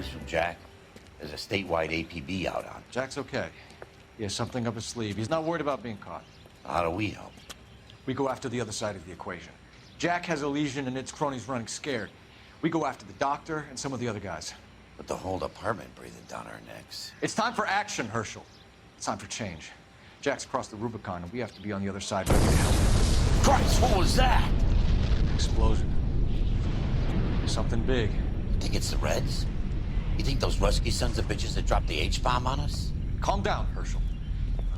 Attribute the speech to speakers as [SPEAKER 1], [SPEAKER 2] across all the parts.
[SPEAKER 1] news from Jack. There's a statewide APB out on.
[SPEAKER 2] Jack's okay. He has something up his sleeve. He's not worried about being caught.
[SPEAKER 1] How do we help?
[SPEAKER 2] We go after the other side of the equation. Jack has a legion and its cronies running scared. We go after the doctor and some of the other guys.
[SPEAKER 1] But the whole department breathing down our necks.
[SPEAKER 2] It's time for action, Herschel. It's time for change. Jack's crossed the Rubicon, and we have to be on the other side ready to help.
[SPEAKER 1] Christ, what was that?
[SPEAKER 2] Explosion. Something big.
[SPEAKER 1] You think it's the Reds? You think those Rusky sons of bitches that dropped the H-bomb on us?
[SPEAKER 2] Calm down, Herschel.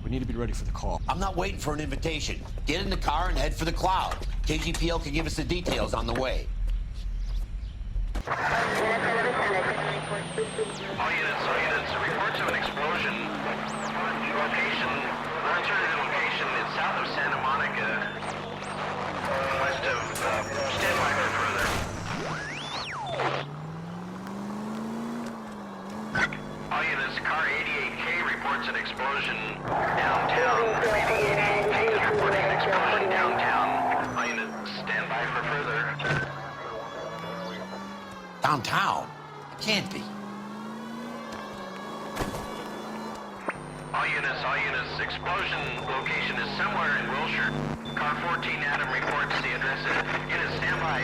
[SPEAKER 2] We need to be ready for the call.
[SPEAKER 1] I'm not waiting for an invitation. Get in the car and head for the cloud. KGPL can give us the details on the way.
[SPEAKER 3] All units, reports of an explosion. Alternative location is south of Santa Monica. West of, stand by for further. All units, car 88K reports an explosion downtown. Reporting an explosion downtown. All units, stand by for further.
[SPEAKER 1] Downtown? It can't be.
[SPEAKER 3] All units, explosion location is somewhere in Wilshire. Car 14 Adam reports the address. Units, stand by.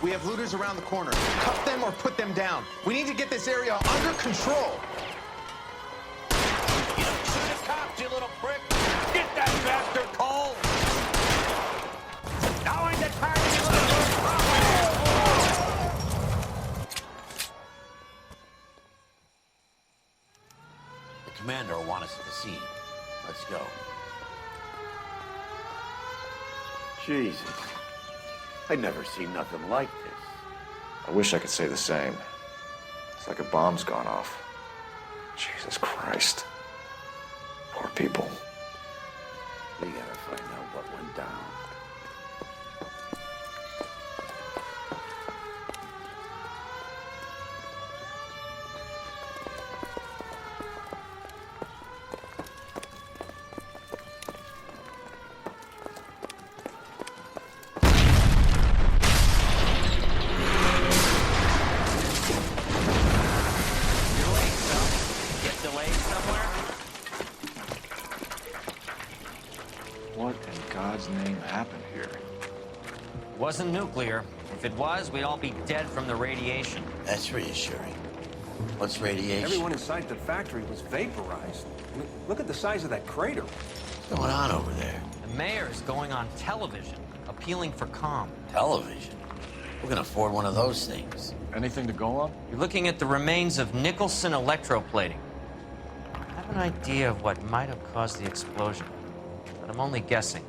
[SPEAKER 4] We have looters around the corner. Cuff them or put them down. We need to get this area under control.
[SPEAKER 1] You don't shoot the cops, you little prick! Get that bastard cold! Now in the car, you little The commander will want us at the scene. Let's go. Jesus. I've never seen nothing like this.
[SPEAKER 5] I wish I could say the same. It's like a bomb's gone off. Jesus Christ. Poor people.
[SPEAKER 1] We gotta find out what went down.
[SPEAKER 2] What in God's name happened here?
[SPEAKER 6] Wasn't nuclear. If it was, we'd all be dead from the radiation.
[SPEAKER 1] That's reassuring. What's radiation?
[SPEAKER 7] Everyone inside the factory was vaporized. I mean, look at the size of that crater.
[SPEAKER 1] What's going on over there?
[SPEAKER 6] The mayor is going on television, appealing for calm.
[SPEAKER 1] Television? Who can afford one of those things?
[SPEAKER 2] Anything to go on?
[SPEAKER 6] You're looking at the remains of Nicholson electroplating. I have an idea of what might have caused the explosion, but I'm only guessing.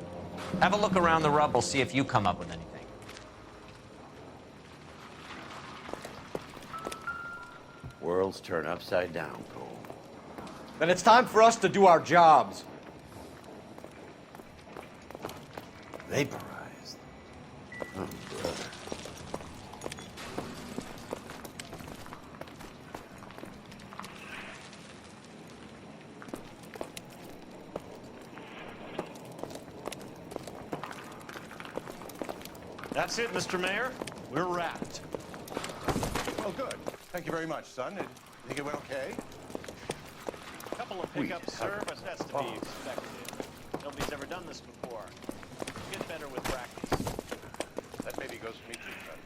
[SPEAKER 6] Have a look around the rubble, see if you come up with anything.
[SPEAKER 1] Worlds turn upside down, Cole.
[SPEAKER 8] Then it's time for us to do our jobs.
[SPEAKER 1] Vaporized. Oh, brother.
[SPEAKER 9] That's it, Mr. Mayor. We're wrapped.
[SPEAKER 10] Oh, good. Thank you very much, son. You think it went okay?
[SPEAKER 9] A couple of pickups, sir, but that's to be expected. Nobody's ever done this before. Get better with practice.
[SPEAKER 10] That maybe goes for me too, son.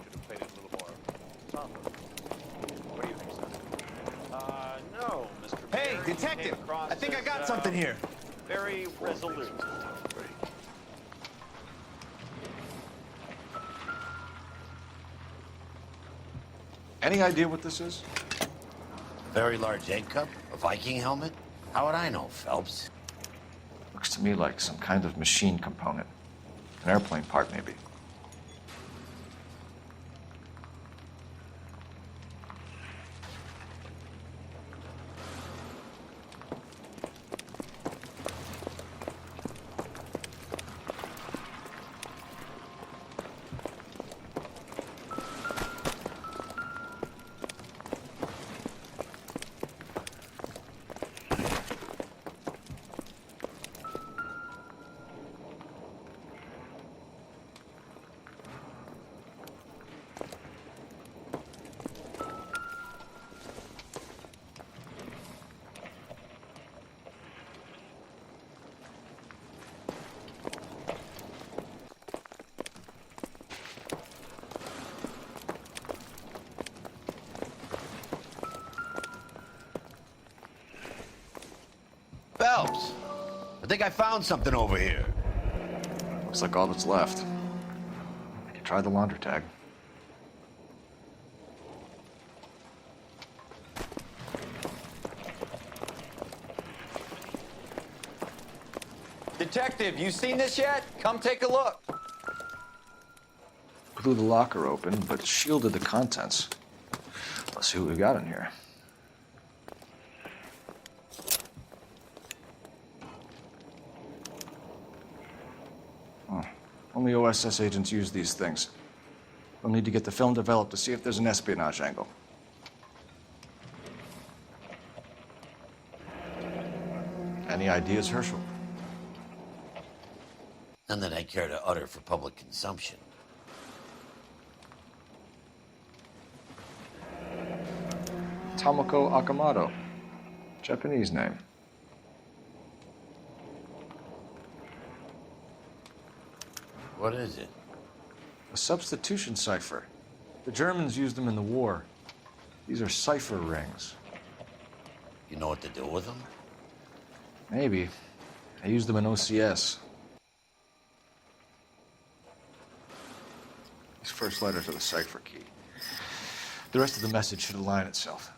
[SPEAKER 10] Should have played it a little more somber. What do you think, son?
[SPEAKER 9] No, Mr.
[SPEAKER 4] Hey,
[SPEAKER 9] Mayor, you
[SPEAKER 4] detective!
[SPEAKER 9] came across
[SPEAKER 4] I think I got
[SPEAKER 9] as,
[SPEAKER 4] something here.
[SPEAKER 9] Very resolute.
[SPEAKER 2] Any idea what this is?
[SPEAKER 1] Very large egg cup? A Viking helmet? How would I know, Phelps?
[SPEAKER 5] Looks to me like some kind of machine component. An airplane part, maybe.
[SPEAKER 1] think I found something over here.
[SPEAKER 5] Looks like all that's left. Try the laundry tag.
[SPEAKER 8] Detective, you seen this yet? Come take a look.
[SPEAKER 5] Blew the locker open, but shielded the contents. Let's see what we got in here. Oh, only OSS agents use these things. We'll need to get the film developed to see if there's an espionage angle. Any ideas, Herschel?
[SPEAKER 1] None that I care to utter for public consumption.
[SPEAKER 5] Tomoko Akamoto. Japanese name.
[SPEAKER 1] What is it?
[SPEAKER 5] A substitution cipher. The Germans used them in the war. These are cipher rings.
[SPEAKER 1] You know what to do with them?
[SPEAKER 5] Maybe. I used them in OCS. These first letters are the cipher key. The rest of the message should align itself.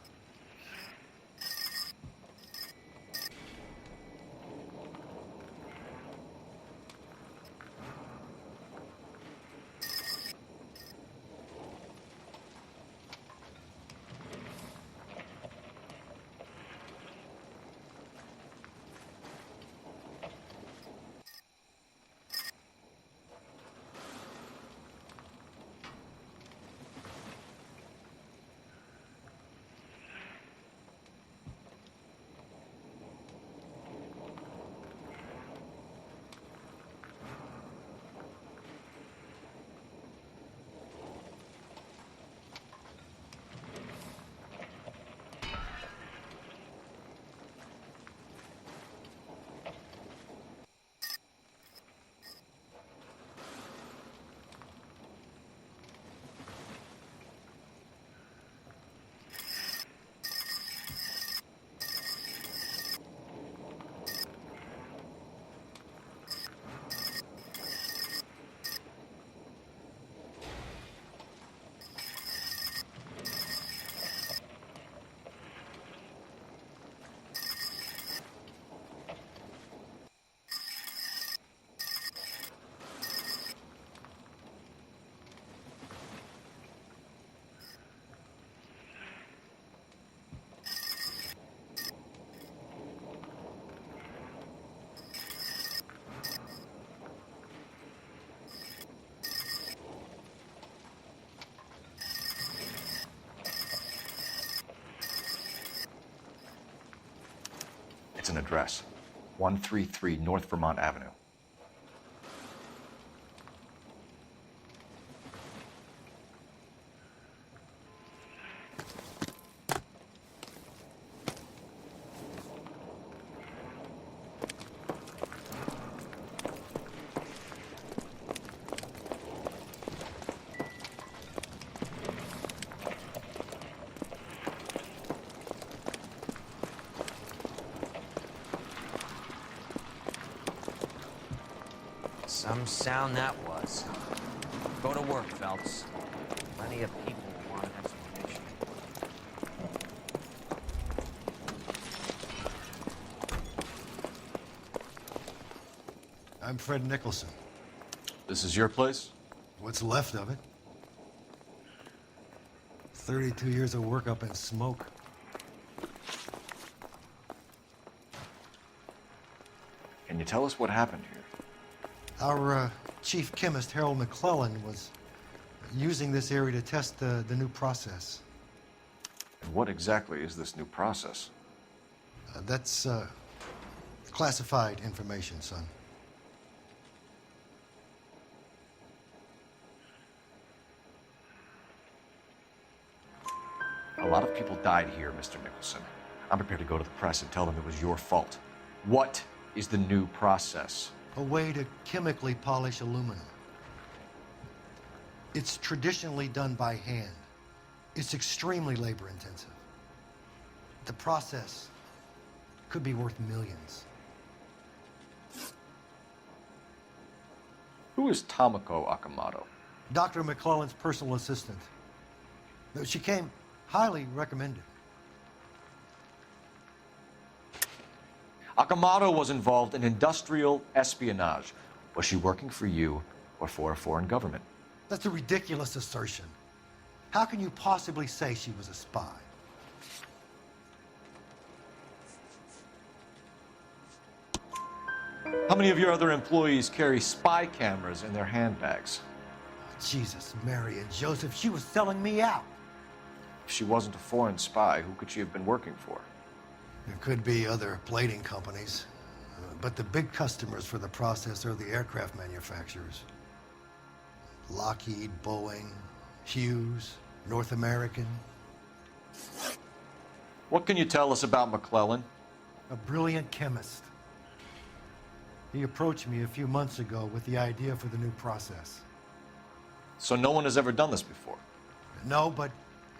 [SPEAKER 5] It's an address. 133 North Vermont Avenue.
[SPEAKER 6] Some sound that was. Go to work, Phelps. Plenty of people want an explanation.
[SPEAKER 11] I'm Fred Nicholson.
[SPEAKER 5] This is your place?
[SPEAKER 11] What's left of it? 32 years of work up in smoke.
[SPEAKER 5] Can you tell us what happened here?
[SPEAKER 11] Our chief chemist, Harold McClellan, was using this area to test the new process.
[SPEAKER 5] And what exactly is this new process?
[SPEAKER 11] That's classified information, son.
[SPEAKER 5] A lot of people died here, Mr. Nicholson. I'm prepared to go to the press and tell them it was your fault. What is the new process?
[SPEAKER 11] A way to chemically polish aluminum. It's traditionally done by hand. It's extremely labor intensive. The process could be worth millions.
[SPEAKER 5] Who is Tomoko Akamoto?
[SPEAKER 11] Dr. McClellan's personal assistant. She came highly recommended.
[SPEAKER 2] Akamoto was involved in industrial espionage. Was she working for you or for a foreign government?
[SPEAKER 11] That's a ridiculous assertion. How can you possibly say she was a spy?
[SPEAKER 2] How many of your other employees carry spy cameras in their handbags?
[SPEAKER 11] Jesus, Mary, and Joseph, she was selling me out.
[SPEAKER 5] If she wasn't a foreign spy, who could she have been working for?
[SPEAKER 11] There could be other plating companies, but the big customers for the process are the aircraft manufacturers. Lockheed, Boeing, Hughes, North American.
[SPEAKER 2] What can you tell us about McClellan?
[SPEAKER 11] A brilliant chemist. He approached me a few months ago with the idea for the new process.
[SPEAKER 2] So no one has ever done this before?
[SPEAKER 11] No, but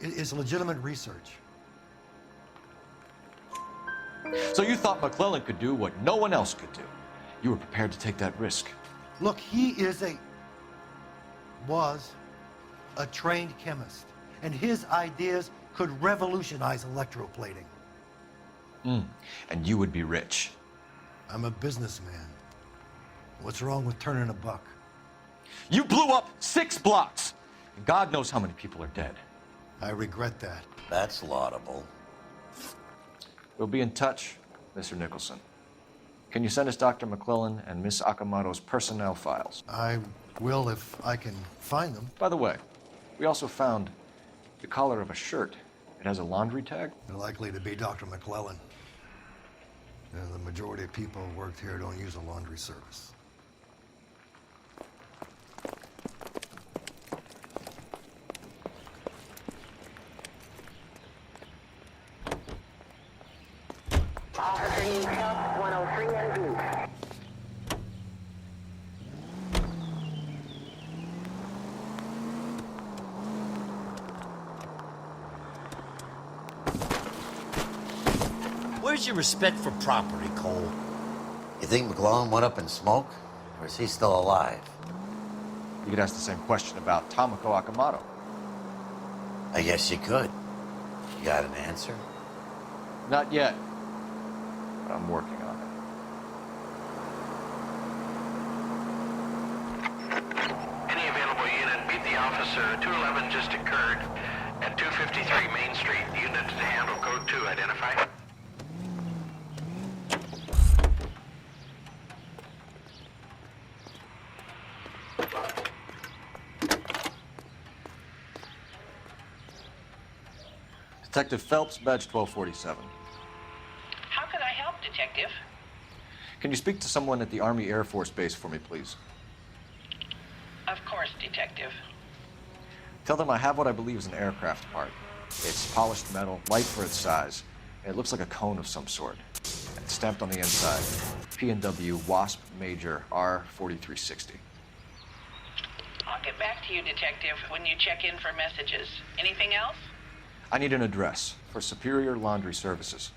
[SPEAKER 11] it is legitimate research.
[SPEAKER 2] So you thought McClellan could do what no one else could do. You were prepared to take that risk.
[SPEAKER 11] Look, he was a trained chemist, and his ideas could revolutionize electroplating.
[SPEAKER 2] And you would be rich.
[SPEAKER 11] I'm a businessman. What's wrong with turning a buck?
[SPEAKER 2] You blew up 6 blocks! And God knows how many people are dead.
[SPEAKER 11] I regret that.
[SPEAKER 1] That's laudable.
[SPEAKER 2] We'll be in touch, Mr. Nicholson. Can you send us Dr. McClellan and Miss Akamoto's personnel files?
[SPEAKER 11] I will if I can find them.
[SPEAKER 2] By the way, we also found the collar of a shirt. It has a laundry tag.
[SPEAKER 11] They're likely to be Dr. McClellan. The majority of people who worked here don't use a laundry service.
[SPEAKER 12] Officer Intel 103 NV.
[SPEAKER 1] Where's your respect for property, Cole? You think McClellan went up in smoke? Or is he still alive?
[SPEAKER 2] You could ask the same question about Tomoko Akamoto.
[SPEAKER 1] I guess you could. You got an answer?
[SPEAKER 2] Not yet, but I'm working on it.
[SPEAKER 3] Any available unit, meet the officer. 211 just occurred at 253 Main Street. Unit to handle code 2, identify.
[SPEAKER 2] Detective Phelps, badge 1247.
[SPEAKER 12] How can I help, Detective?
[SPEAKER 2] Can you speak to someone at the Army Air Force Base for me, please?
[SPEAKER 12] Of course, Detective.
[SPEAKER 2] Tell them I have what I believe is an aircraft part. It's polished metal, light for its size. It looks like a cone of some sort. And it's stamped on the inside. P&W Wasp Major R4360.
[SPEAKER 12] I'll get back to you, Detective, when you check in for messages. Anything else?
[SPEAKER 2] I need an address for Superior Laundry Services.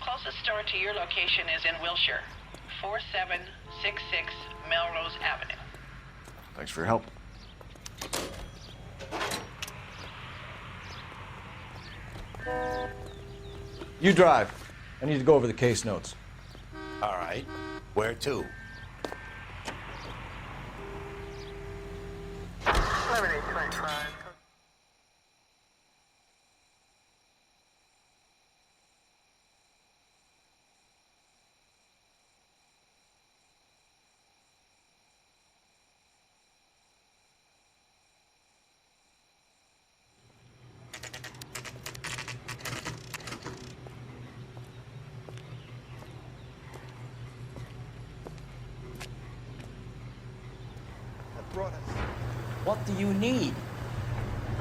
[SPEAKER 12] Closest store to your location is in Wilshire, 4766 Melrose Avenue.
[SPEAKER 2] Thanks for your help. You drive. I need to go over the case notes.
[SPEAKER 1] All right. Where to?
[SPEAKER 8] What do you need?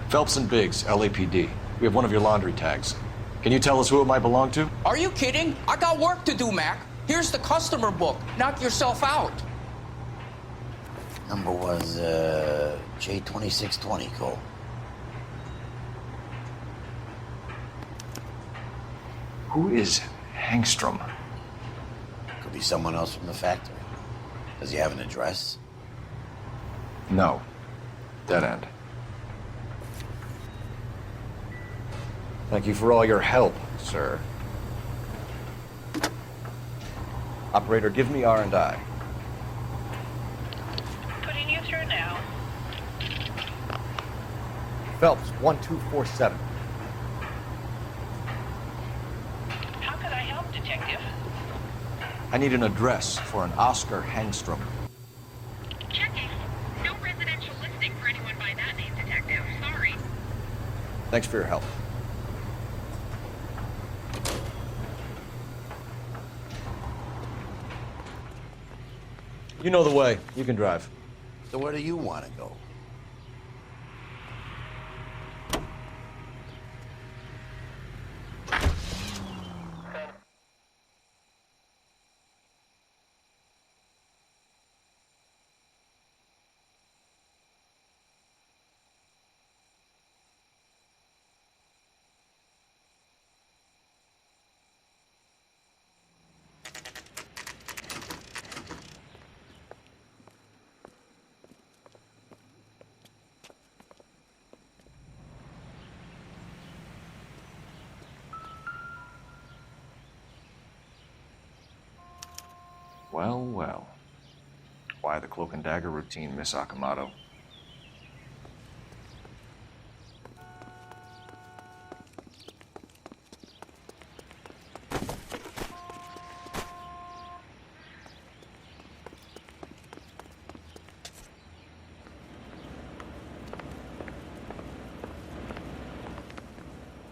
[SPEAKER 2] Phelps and Biggs, LAPD. We have one of your laundry tags. Can you tell us who it might belong to?
[SPEAKER 8] Are you kidding? I got work to do, Mac. Here's the customer book. Knock yourself out.
[SPEAKER 1] Number was, J2620, Cole.
[SPEAKER 2] Who is Hangstrom?
[SPEAKER 1] Could be someone else from the factory. Does he have an address?
[SPEAKER 2] No. Dead end. Thank you for all your help, sir. Operator, give me R&I.
[SPEAKER 12] Putting you through now.
[SPEAKER 2] Phelps, 1247.
[SPEAKER 12] How could I help, Detective?
[SPEAKER 2] I need an address for an Oscar Hangstrom.
[SPEAKER 13] Checking. No residential listing for anyone by that name, Detective. Sorry.
[SPEAKER 2] Thanks for your help. You know the way. You can drive.
[SPEAKER 1] So where do you want to go?
[SPEAKER 2] Well, well. Why the cloak and dagger routine, Miss Akamoto?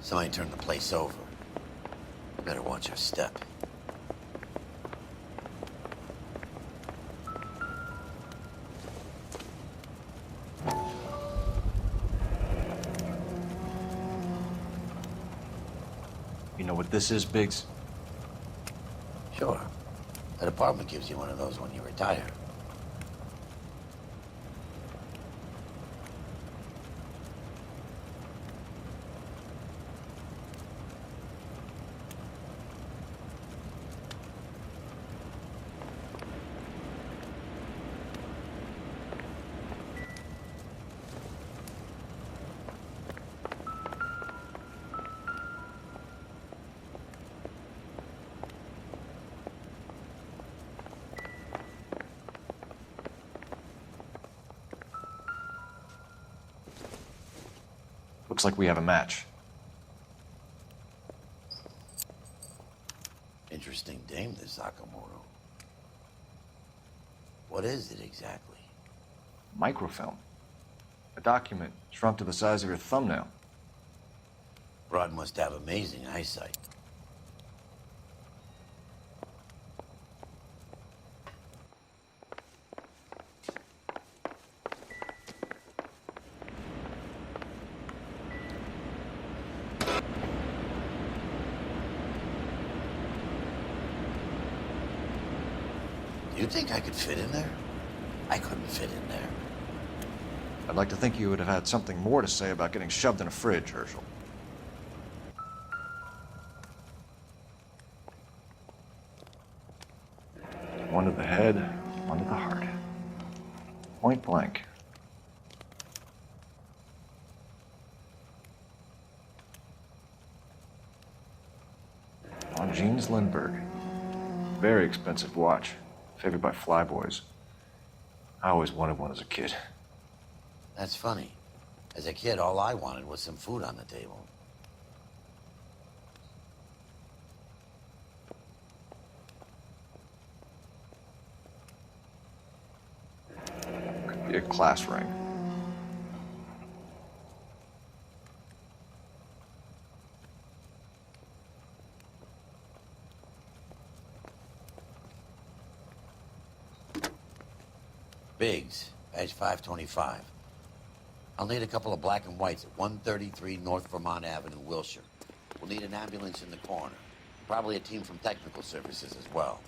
[SPEAKER 1] Somebody turned the place over. Better watch your step.
[SPEAKER 2] You know what this is, Biggs?
[SPEAKER 1] Sure. That apartment gives you one of those when you retire.
[SPEAKER 2] Looks like we have a match.
[SPEAKER 1] Interesting dame, this Sakamoto. What is it exactly?
[SPEAKER 2] Microfilm. A document shrunk to the size of your thumbnail.
[SPEAKER 1] Broad must have amazing eyesight. You think I could fit in there? I couldn't fit in there.
[SPEAKER 2] I'd like to think you would have had something more to say about getting shoved in a fridge, Herschel. One to the head, one to the heart. Point blank. On Jeans Lindbergh. Very expensive watch. Favored by flyboys. I always wanted one as a kid.
[SPEAKER 1] That's funny. As a kid, all I wanted was some food on the table.
[SPEAKER 2] Could be a class ring.
[SPEAKER 1] Biggs, badge 525. I'll need a couple of black and whites at 133 North Vermont Avenue, Wilshire. We'll need an ambulance in the corner. Probably a team from technical services as well.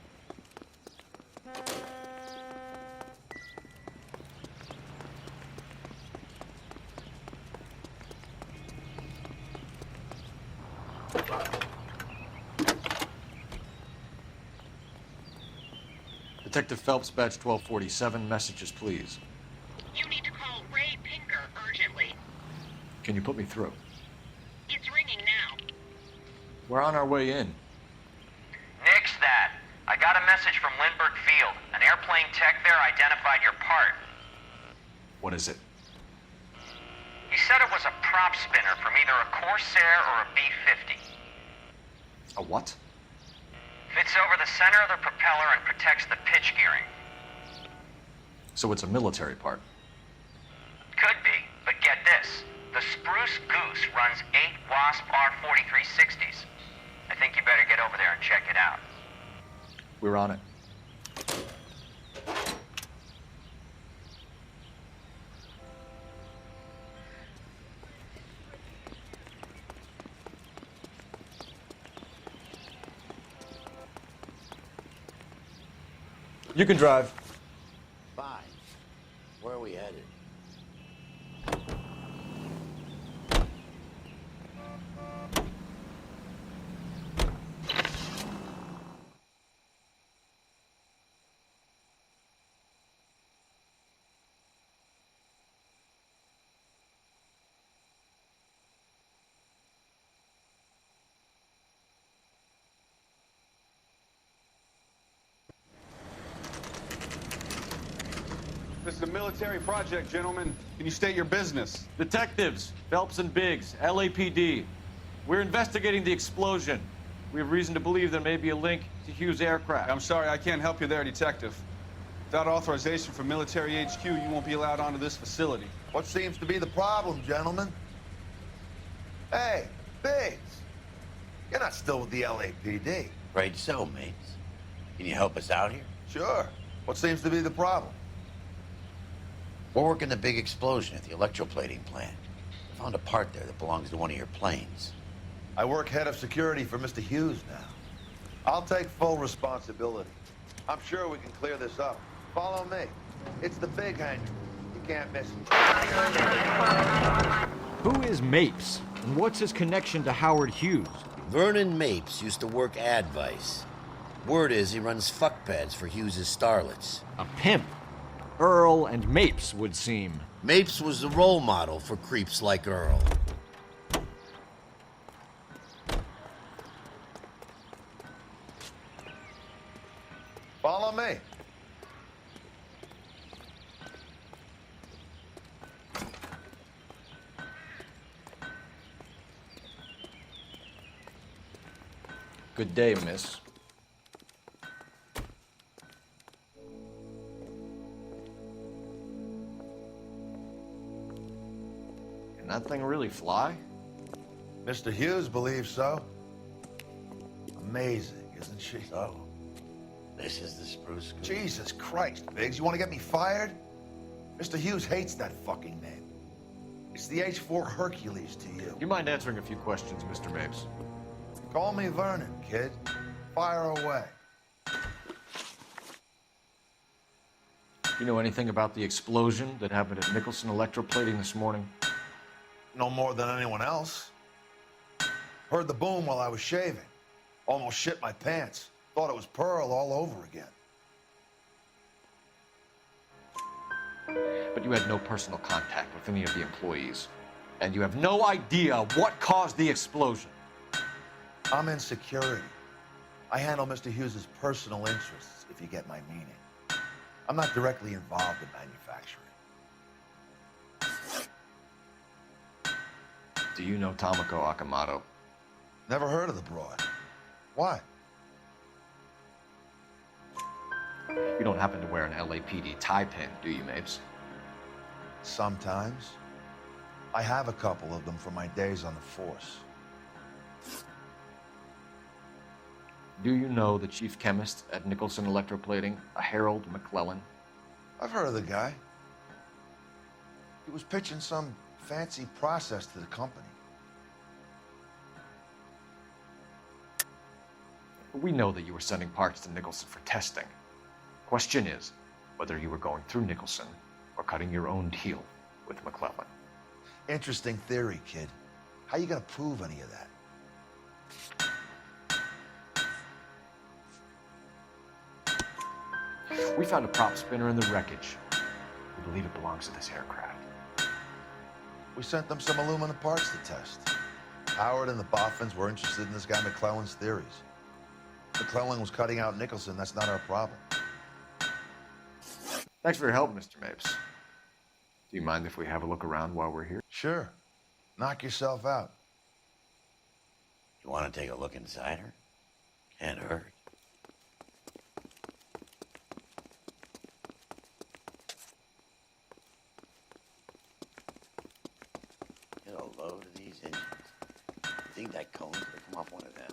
[SPEAKER 2] Detective Phelps, badge 1247. Messages, please.
[SPEAKER 13] You need to
[SPEAKER 2] Can you put me through?
[SPEAKER 13] It's ringing now.
[SPEAKER 2] We're on our way in.
[SPEAKER 3] Nix that. I got a message from Lindbergh Field. An airplane tech there identified your part.
[SPEAKER 2] What is it?
[SPEAKER 3] He said it was a prop spinner from either a Corsair or a B-50.
[SPEAKER 2] A what?
[SPEAKER 3] Fits over the center of the propeller and protects the pitch gearing.
[SPEAKER 2] So it's a military part.
[SPEAKER 3] Could be, but get this. The Spruce Goose runs 8 Wasp R-4360s. I think you better get over there and check it out.
[SPEAKER 2] We're on it. You can drive.
[SPEAKER 1] Fine. Where are we headed?
[SPEAKER 4] This is a military project, gentlemen. Can you state your business?
[SPEAKER 2] Detectives, Phelps and Biggs, LAPD. We're investigating the explosion. We have reason to believe there may be a link to Hughes' aircraft.
[SPEAKER 4] I'm sorry, I can't help you there, Detective. Without authorization from military HQ, you won't be allowed onto this facility.
[SPEAKER 14] What seems to be the problem, gentlemen? Hey, Biggs. You're not still with the LAPD.
[SPEAKER 1] Right so, mates. Can you help us out here?
[SPEAKER 14] Sure. What seems to be the problem?
[SPEAKER 1] We're working the big explosion at the electroplating plant. I found a part there that belongs to one of your planes.
[SPEAKER 14] I work head of security for Mr. Hughes now. I'll take full responsibility. I'm sure we can clear this up. Follow me. It's the big hangar. You can't miss it.
[SPEAKER 15] Who is Mapes, and what's his connection to Howard Hughes?
[SPEAKER 1] Vernon Mapes used to work Advice. Word is he runs fuck pads for Hughes' starlets.
[SPEAKER 15] A pimp. Earl and Mapes would seem.
[SPEAKER 1] Mapes was the role model for creeps like Earl.
[SPEAKER 14] Follow me.
[SPEAKER 2] Good day, miss. Can that thing really fly?
[SPEAKER 14] Mr. Hughes believes so. Amazing, isn't she?
[SPEAKER 1] So, this is the Spruce Goose.
[SPEAKER 14] Jesus Christ, Biggs, you want to get me fired? Mr. Hughes hates that fucking name. It's the H-4 Hercules to you.
[SPEAKER 2] Do you mind answering a few questions, Mr. Mapes?
[SPEAKER 14] Call me Vernon, kid. Fire away.
[SPEAKER 2] You know anything about the explosion that happened at Nicholson Electroplating this morning?
[SPEAKER 14] No more than anyone else. Heard the boom while I was shaving. Almost shit my pants. Thought it was Pearl all over again.
[SPEAKER 2] But you had no personal contact with any of the employees. And you have no idea what caused the explosion.
[SPEAKER 14] I'm in security. I handle Mr. Hughes' personal interests, if you get my meaning. I'm not directly involved in manufacturing.
[SPEAKER 2] Do you know Tomoko Akamoto?
[SPEAKER 14] Never heard of the broad. Why?
[SPEAKER 2] You don't happen to wear an LAPD tie pin, do you, Mapes?
[SPEAKER 14] Sometimes. I have a couple of them from my days on the force.
[SPEAKER 2] Do you know the chief chemist at Nicholson Electroplating, a Harold McClellan?
[SPEAKER 14] I've heard of the guy. He was pitching some fancy process to the company.
[SPEAKER 2] We know that you were sending parts to Nicholson for testing. Question is whether you were going through Nicholson or cutting your own deal with McClellan.
[SPEAKER 14] Interesting theory, kid. How you gonna prove any of that?
[SPEAKER 2] We found a prop spinner in the wreckage. We believe it belongs to this aircraft.
[SPEAKER 14] We sent them some aluminum parts to test. Howard and the Boffins were interested in this guy McClellan's theories. McClellan was cutting out Nicholson. That's not our problem.
[SPEAKER 2] Thanks for your help, Mr. Mapes. Do you mind if we have a look around while we're here?
[SPEAKER 14] Sure. Knock yourself out.
[SPEAKER 1] You want to take a look inside her? Can't hurt. Get a load of these engines. You think that cone could have come off one of them?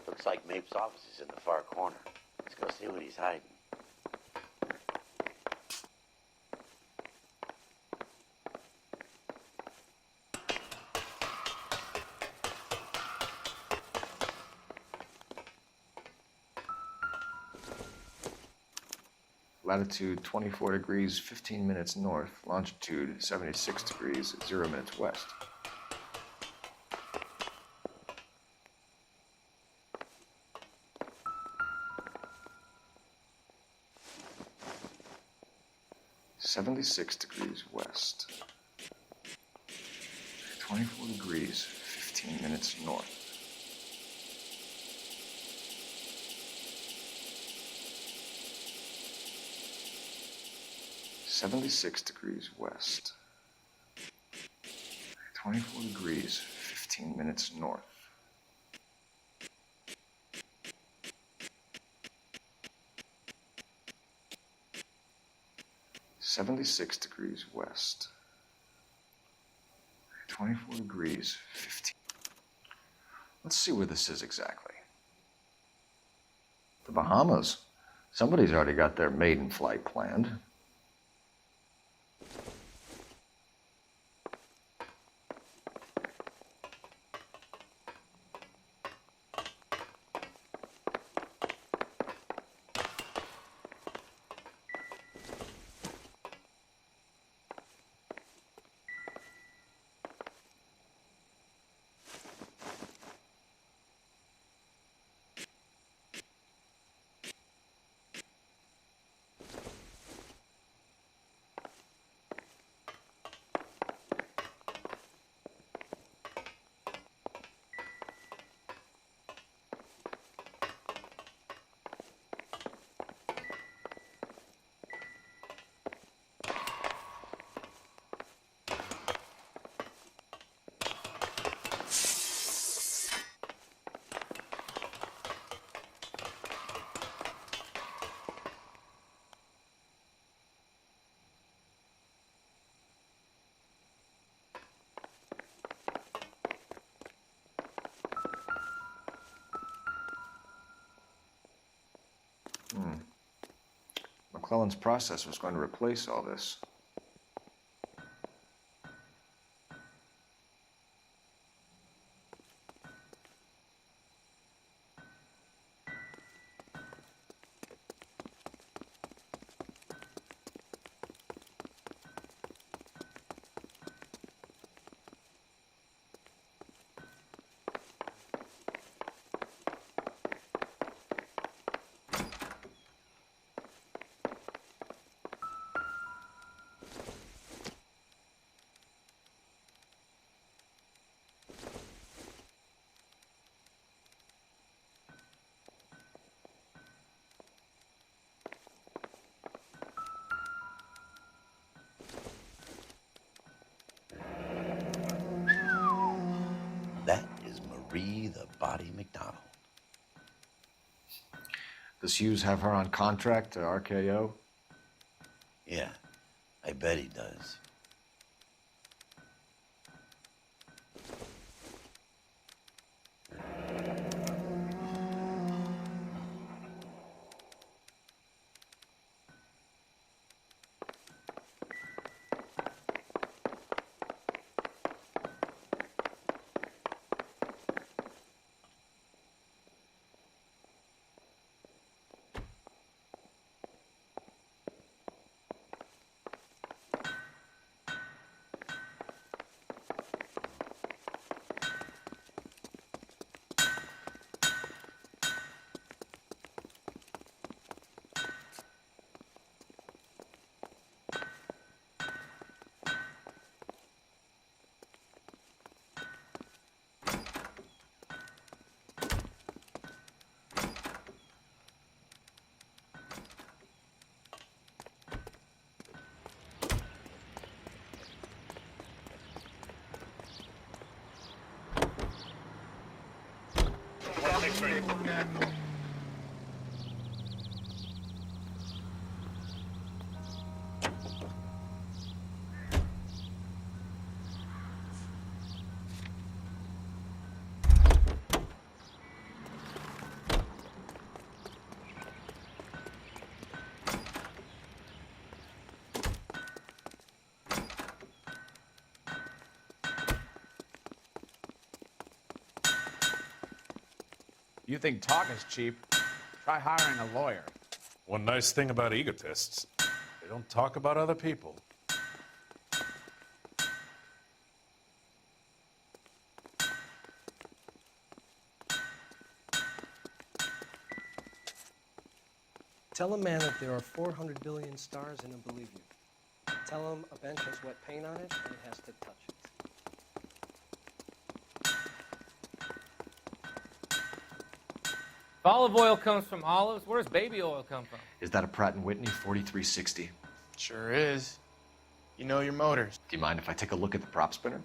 [SPEAKER 1] Looks like Mapes' office is in the far corner. Let's go see what he's hiding.
[SPEAKER 2] latitude 24 degrees, 15 minutes north, longitude 76 degrees, 0 minutes west. (76 degrees west), 24 degrees, 15 minutes north. (76 degrees west), 24 degrees, 15 minutes north. (76 degrees west), 24 degrees, 15. Let's see where this is exactly. The Bahamas. Somebody's already got their maiden flight planned. McClellan's process was going to replace all this.
[SPEAKER 1] That is Marie the Body McDonald.
[SPEAKER 2] Does Hughes have her on contract to RKO?
[SPEAKER 1] Yeah, I bet he does.
[SPEAKER 16] You think talk is cheap? Try hiring a lawyer.
[SPEAKER 10] One nice thing about egotists, they don't talk about other people.
[SPEAKER 7] Tell a man that there are 400 billion stars and he'll believe you. Tell him a bench has wet paint on it and it has to touch it.
[SPEAKER 16] If olive oil comes from olives, where does baby oil come from?
[SPEAKER 2] Is that a Pratt & Whitney 4360?
[SPEAKER 17] Sure is. You know your motors.
[SPEAKER 2] Do you mind if I take a look at the prop spinner?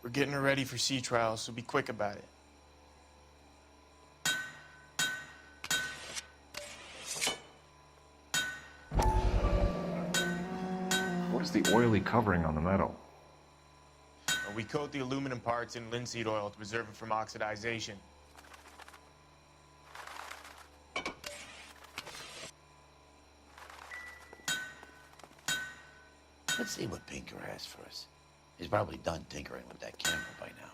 [SPEAKER 17] We're getting her ready for sea trials, so be quick about it.
[SPEAKER 2] What is the oily covering on the metal?
[SPEAKER 17] We coat the aluminum parts in linseed oil to preserve it from oxidization.
[SPEAKER 1] Let's see what Pinker has for us. He's probably done tinkering with that camera by now.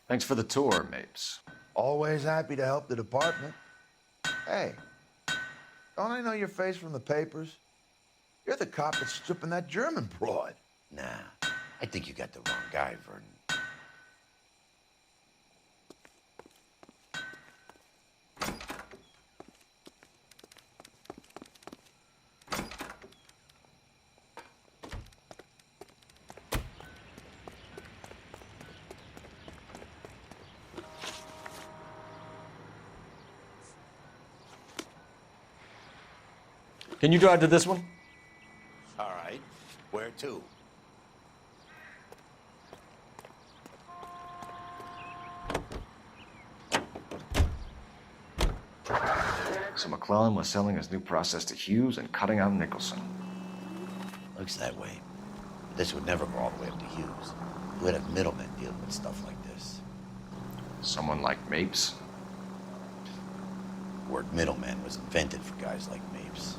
[SPEAKER 2] Thanks for the tour, Mapes.
[SPEAKER 14] Always happy to help the department. Hey, don't I know your face from the papers? You're the cop that's stripping that German broad.
[SPEAKER 1] Nah, I think you got the wrong guy, Vernon.
[SPEAKER 2] Can you drive to this one?
[SPEAKER 1] All right. Where to?
[SPEAKER 2] So McClellan was selling his new process to Hughes and cutting out Nicholson.
[SPEAKER 1] Looks that way. But this would never go all the way up to Hughes. You would have middlemen dealing with stuff like this.
[SPEAKER 2] Someone like Mapes?
[SPEAKER 1] The word middleman was invented for guys like Mapes.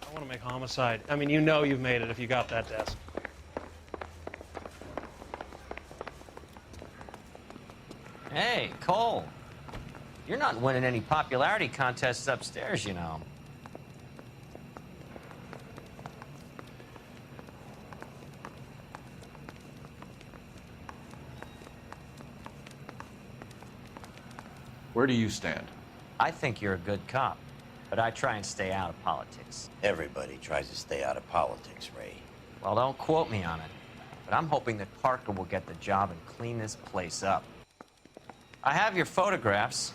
[SPEAKER 9] I want to make homicide. I mean, you know you've made it if you got that desk.
[SPEAKER 6] Hey, Cole. You're not winning any popularity contests upstairs, you know.
[SPEAKER 2] Where do you stand?
[SPEAKER 6] I think you're a good cop, but I try and stay out of politics.
[SPEAKER 1] Everybody tries to stay out of politics, Ray.
[SPEAKER 6] Well, don't quote me on it, but I'm hoping that Parker will get the job and clean this place up. I have your photographs.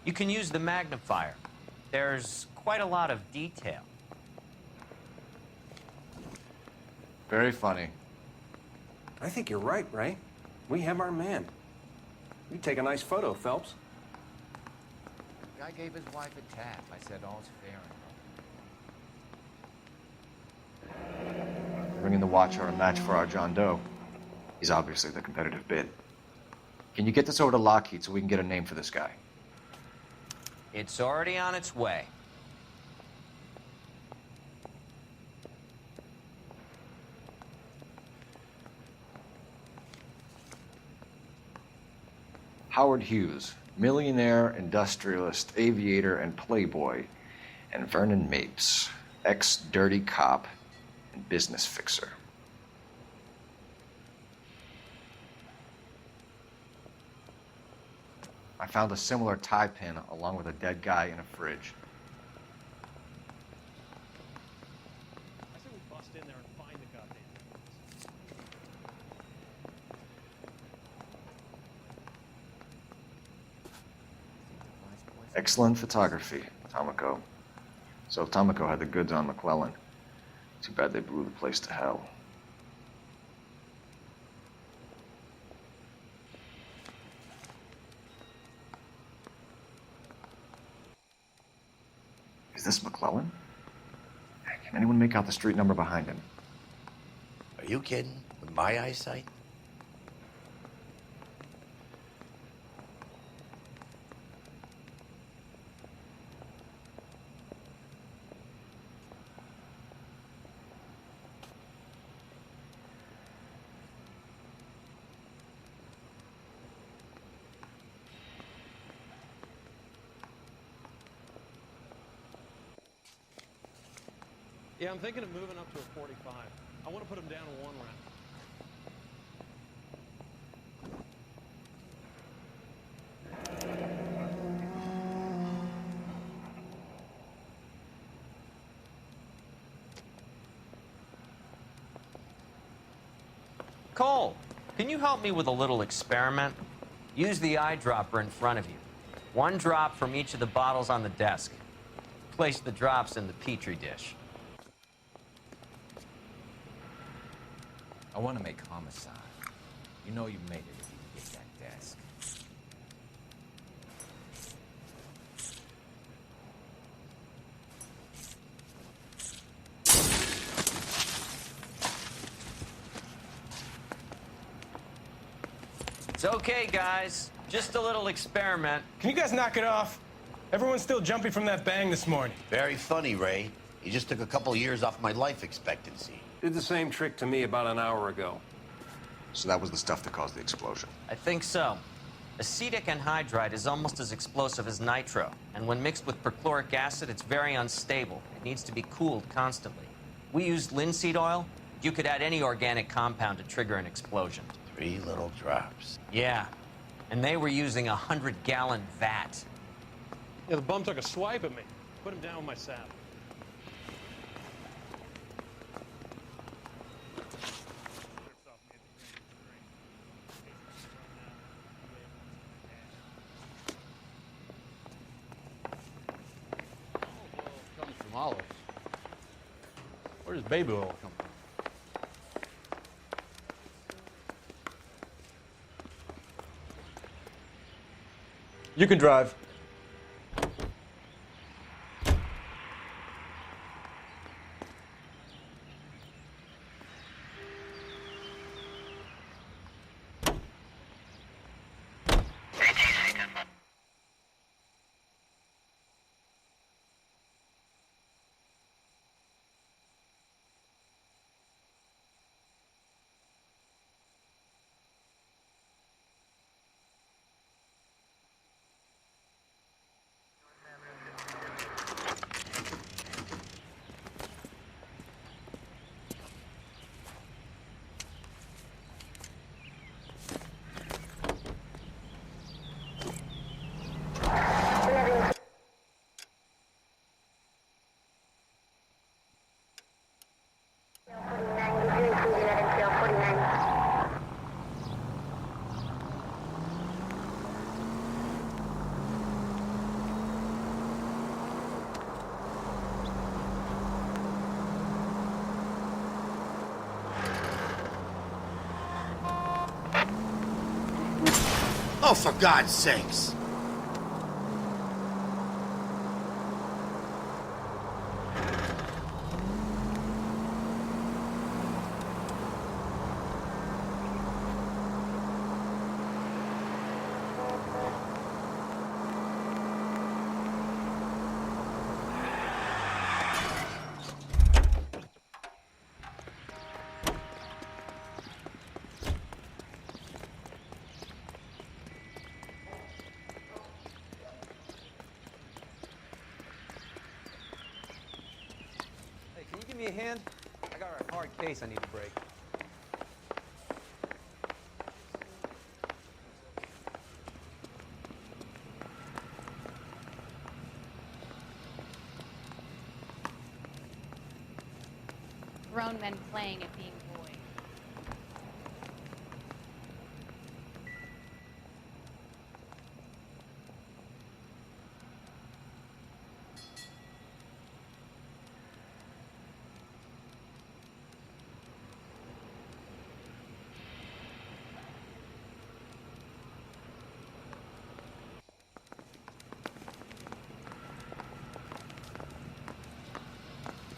[SPEAKER 6] You can use the magnifier. There's quite a lot of detail.
[SPEAKER 2] Very funny.
[SPEAKER 7] I think you're right, Ray. We have our man. You take a nice photo, Phelps.
[SPEAKER 18] Guy gave his wife a tap. I said all's fair in
[SPEAKER 2] Bringing the Watcher a match for our John Doe. He's obviously the competitive bid. Can you get this over to Lockheed so we can get a name for this guy?
[SPEAKER 6] It's already on its way.
[SPEAKER 2] Howard Hughes, millionaire, industrialist, aviator, and playboy, and Vernon Mapes, ex-dirty cop and business fixer. I found a similar tie pin along with a dead guy in a fridge.
[SPEAKER 9] I say we bust in there and find the goddamn
[SPEAKER 2] Excellent photography, Tomoko. So Tomoko had the goods on McClellan. Too bad they blew the place to hell. Is this McClellan? Can anyone make out the street number behind him?
[SPEAKER 1] Are you kidding? With my eyesight?
[SPEAKER 9] Yeah, I'm thinking of moving up to a 45. I want to put them down in one round.
[SPEAKER 6] Cole, can you help me with a little experiment? Use the eyedropper in front of you. One drop from each of the bottles on the desk. Place the drops in the Petri dish.
[SPEAKER 18] I want to make homicide. You know you made it if you can get that desk.
[SPEAKER 6] It's okay, guys. Just a little experiment.
[SPEAKER 19] Can you guys knock it off? Everyone's still jumpy from that bang this morning.
[SPEAKER 1] Very funny, Ray. You just took a couple of years off my life expectancy.
[SPEAKER 7] Did the same trick to me about an hour ago.
[SPEAKER 2] So that was the stuff that caused the explosion.
[SPEAKER 6] I think so. Acetic anhydride is almost as explosive as nitro, and when mixed with perchloric acid, it's very unstable. It needs to be cooled constantly. We used linseed oil. You could add any organic compound to trigger an explosion.
[SPEAKER 1] 3 little drops.
[SPEAKER 6] Yeah, and they were using a 100-gallon vat.
[SPEAKER 9] Yeah, the bum took a swipe at me. Put him down with my saddle.
[SPEAKER 16] Comes from olives. Where does baby oil come from?
[SPEAKER 19] You can drive.
[SPEAKER 1] Oh, for God's sakes!
[SPEAKER 7] Can you give me a hand? I got a hard case I need to break.
[SPEAKER 20] grown men playing at being boys.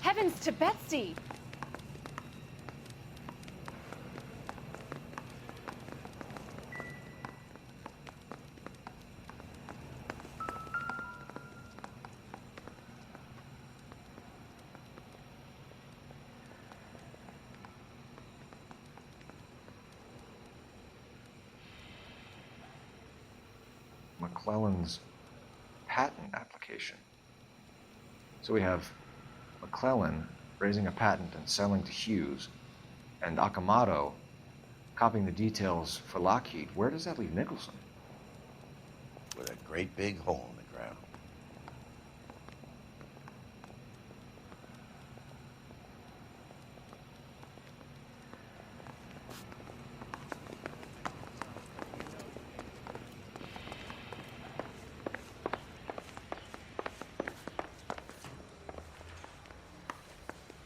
[SPEAKER 20] Heavens to Betsy!
[SPEAKER 2] McClellan's patent application. So we have McClellan raising a patent and selling to Hughes, and Akamoto copying the details for Lockheed. Where does that leave Nicholson?
[SPEAKER 1] With a great big hole in the ground.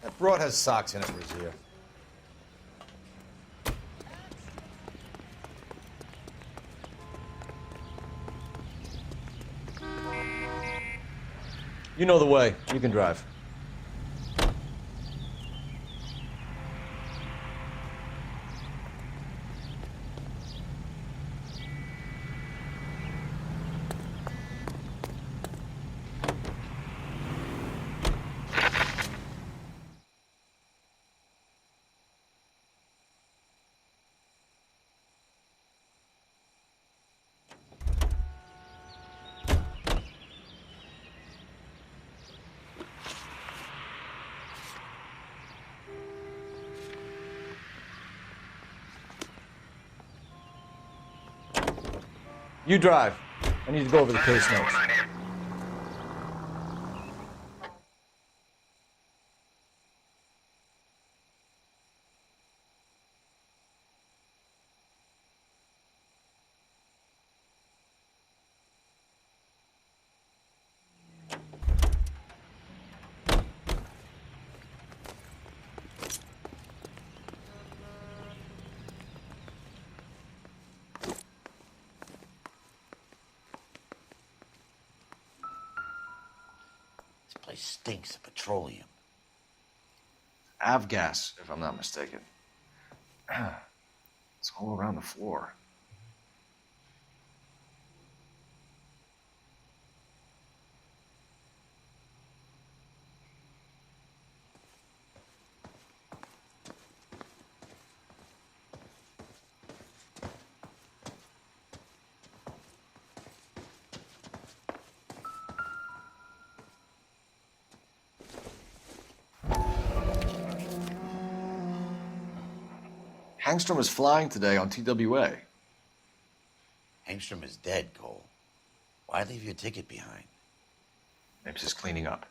[SPEAKER 4] That broad has socks in it, Brazier. You know the way. You can drive. You drive. I need to go over the case notes.
[SPEAKER 1] This place stinks of petroleum.
[SPEAKER 2] Avgas, if I'm not mistaken. It's all around the floor. Hangstrom is flying today on TWA.
[SPEAKER 1] Hangstrom is dead, Cole. Why leave your ticket behind?
[SPEAKER 2] Maybe he's cleaning up.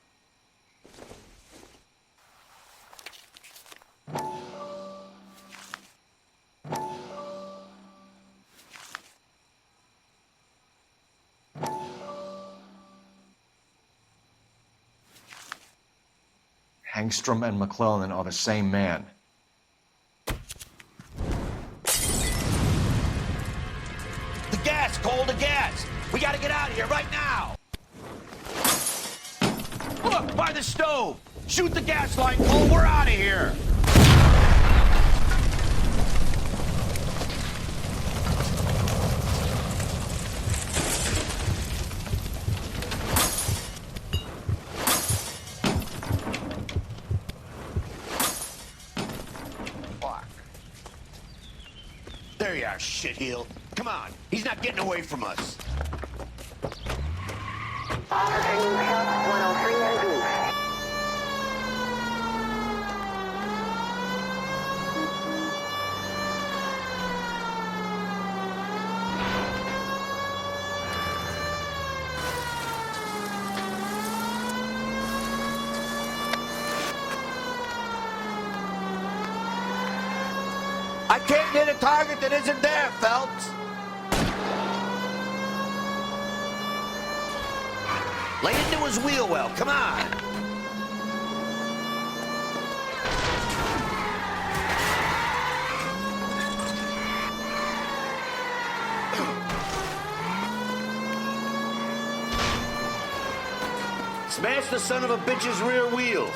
[SPEAKER 2] Hangstrom and McClellan are the same man.
[SPEAKER 1] The gas, Cole, the gas! We gotta get out of here right now! Look, by the stove! Shoot the gas line, Cole, we're out of here! There you are, shitheel. Come on, he's not getting away from us. I can't hit a target that isn't there, Phelps. Lay into his wheel well, come on. Smash the son of a bitch's rear wheels.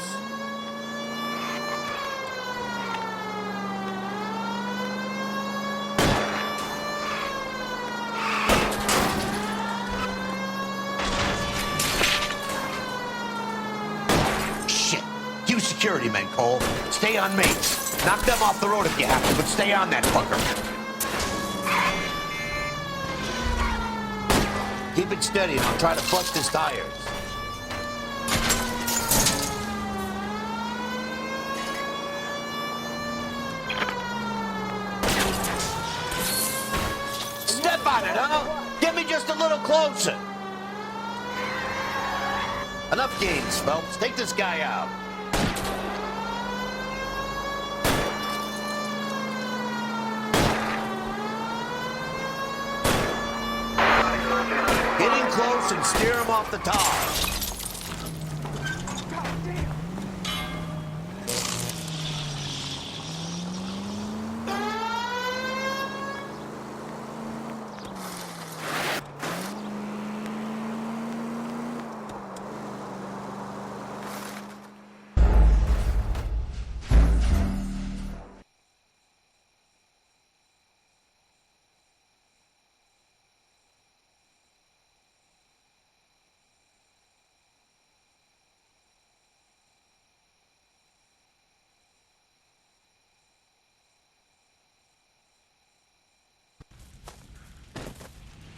[SPEAKER 1] Shit. You security men, Cole. Stay on mates. Knock them off the road if you have to, but stay on that fucker. Keep it steady and I'll try to bust his tires. Step on it, huh? Get me just a little closer. Enough games, Phelps. Take this guy out. Get in close and steer him off the tar.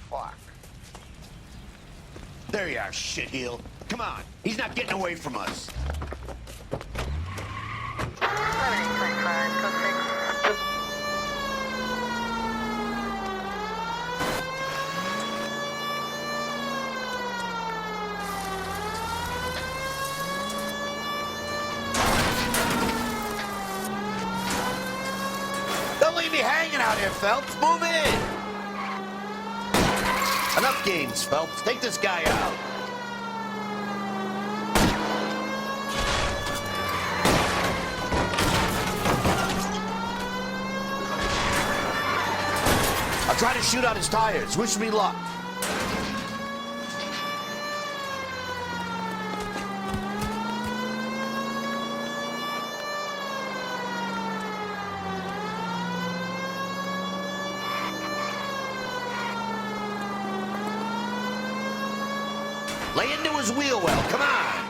[SPEAKER 1] Fuck. There you are, shitheel. Come on. He's not getting away from us. Don't leave me hanging out here, Phelps. Move in. Enough games, Phelps. Take this guy out. I'll try to shoot out his tires. Wish me luck. Lay into his wheel well. Come on.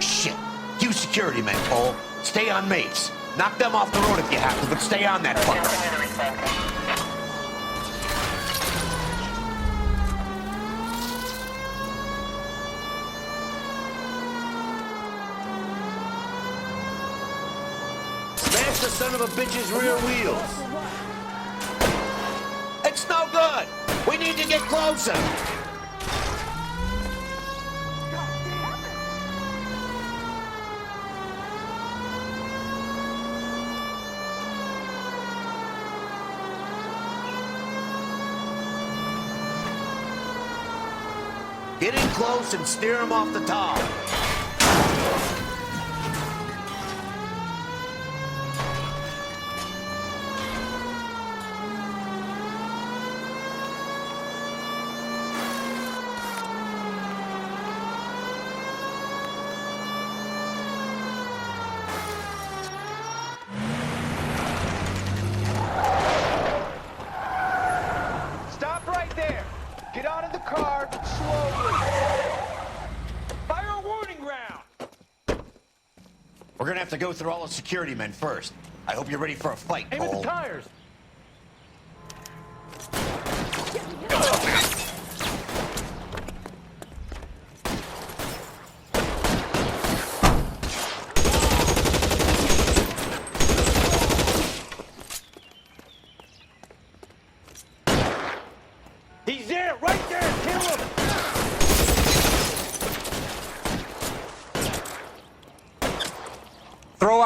[SPEAKER 1] Shit. You security men, Cole. Stay on mates. Knock them off the road if you have to, but stay on that fucker. Smash the son of a bitch's rear wheels. It's no good. We need to get closer. Get in close and steer him off the top.
[SPEAKER 19] Stop right there. Get out of the car slowly. Fire a warning round.
[SPEAKER 1] We're gonna have to go through all the security men first. I hope you're ready for a fight,
[SPEAKER 19] Aim at
[SPEAKER 1] Cole.
[SPEAKER 19] the tires.
[SPEAKER 9] He's there, right there, kill him!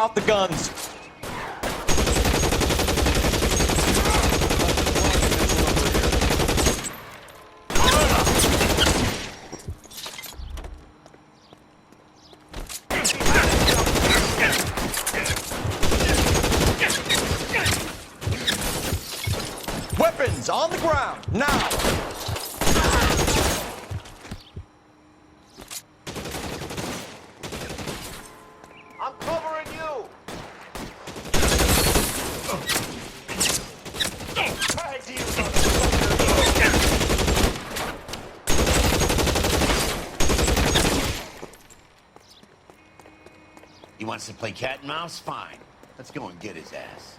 [SPEAKER 2] out the guns. Weapons on the ground, now!
[SPEAKER 14] I'm covering you!
[SPEAKER 1] He wants to play cat and mouse? Fine. Let's go and get his ass.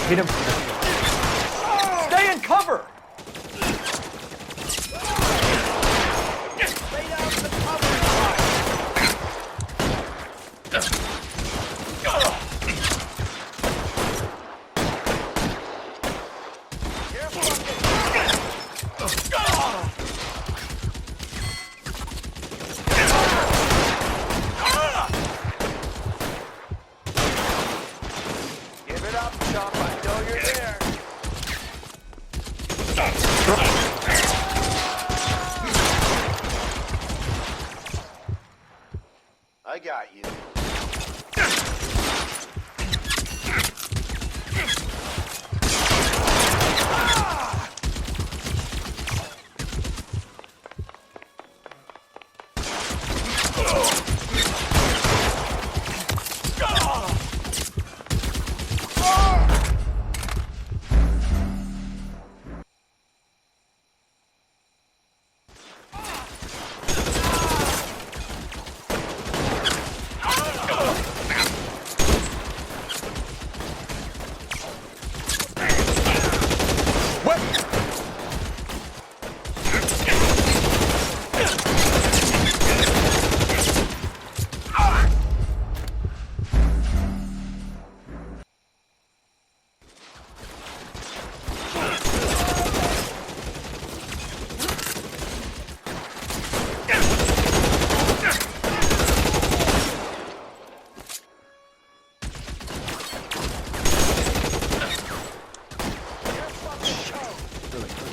[SPEAKER 2] Hit him. Stay in cover!
[SPEAKER 14] Give it up, chump. I know you're there. I got you.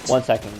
[SPEAKER 21] One second.